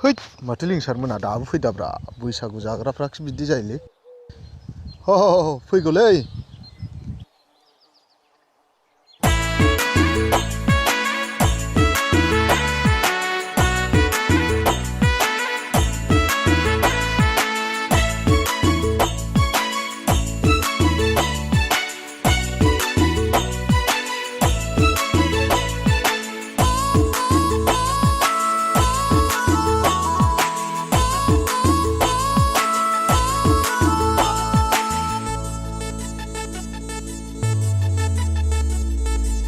है माथो लिंसारमोना दाबो फैदाब्रा बैसागु जाग्राफ्रासो बिदि जायोलै फैगौलै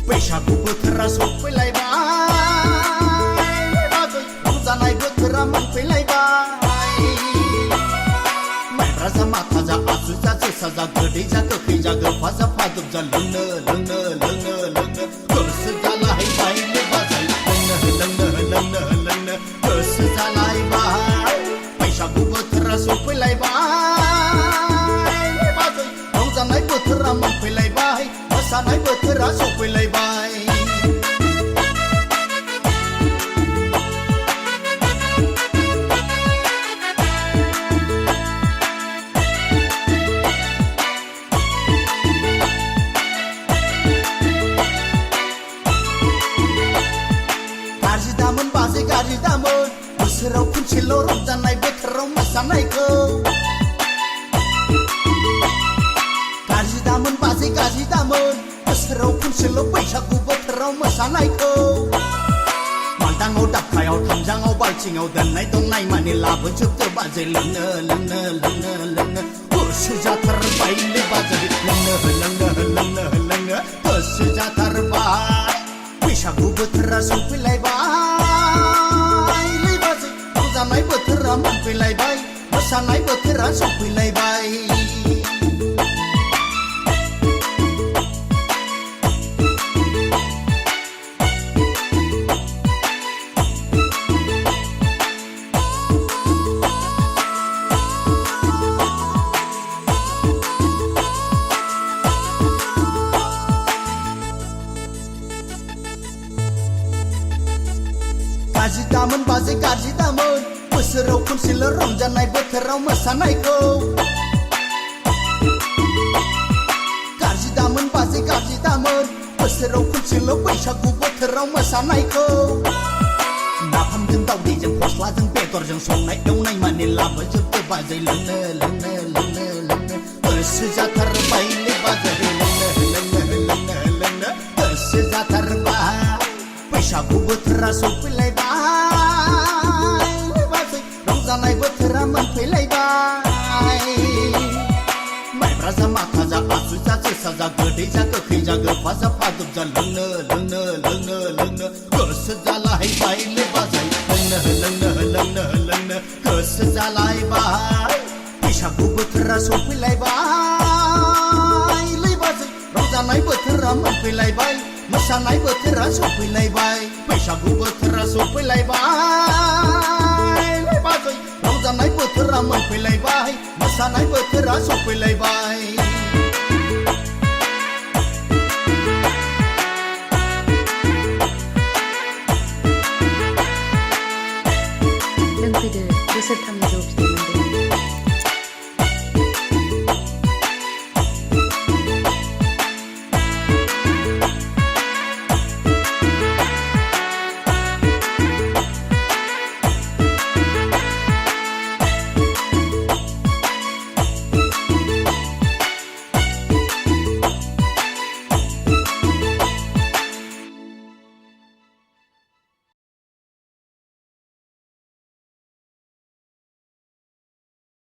बैसागु बोथोरा सफैलायबाय बाजै रंजानाय बोथोरा मोनफैलायबाय माइब्रा जा माथा जा आसु जा जोसा जा गोदै जा गोखै जा गोफा जा फादुब जा लोंनो लोंनो लोंनो लोंनो गोसो जालायबाय बाजै लोंनो गोसो जालायबाय बैसागु बोथोरा सफैलायबाय बाजै रंजानाय बोथोरा मोनफैलायबाय मोसानाय बोथोरा सफैलायबाय गाज्रि दामोन बाजै गाज्रि दामोन बोसोराव खनसेल' रंजानाय बोथोराव मोसानायखौ गाज्रि दामोन बाजै गाज्रि दामोन बोसोराव खनसेल' बैसागु बोथोराव मोसानायखौ मालदाङाव दाबखायाव थामजाङाव बाल्थिङाव दोननाय दंनाय माने लाबोजोबदो बाजै लोंनो लोंनो लोंनो लोंनो गोसो जाथारबायलै बाजै लोंनो गोसो जाथारबाय बैसागु बोथोरा सफैलायबाय बाजै रंजानाय बोथोरा मोनफैलायबाय मोसानाय बोथोरा सफैलायबाय गाज्रि दामोन बाजै गाज्रि दामोन बोसोराव खनसेल' रंजानाय बोथोराव मोसानायखौ गाज्रि दामोन बाजै गाज्रि दामोन बोसोराव खनसेल' बैसागु बोथोराव मोसानायखौ नाफामजों दावदैजों फस्लाजों बेदरजों संनाय एवनाय माने लाबोजोबदो बाजै लोंनो लोंनो लोंनो लोंनो गोसो जाथारबायलै बाजै लोंनो गोसो जाथारबाय बैसागु बोथोरा सफैलायबाय बाजै रंजानाय बोथोरा मोनफैलायबाय माइब्रा जा माथा जा आसु जा जोसा जा गोदै जा गोखै जा गोफा जा फादुब जा लोंनो लोंनो लोंनो लोंनो गोसो जालायबायलै बाजै लोंनो गोसो जालायबाय बैसागु बोथोरा सफैलायबाय बाजै रंजानाय बोथोरा मोनफैलायबाय मोसानाय बोथोरा सफैलायबाय बैसागु बोथोरा सफैलायबाय बाजै रंजानाय बोथोरा मोनफैलायबाय मोसानाय बोथोरा सफैलायबाय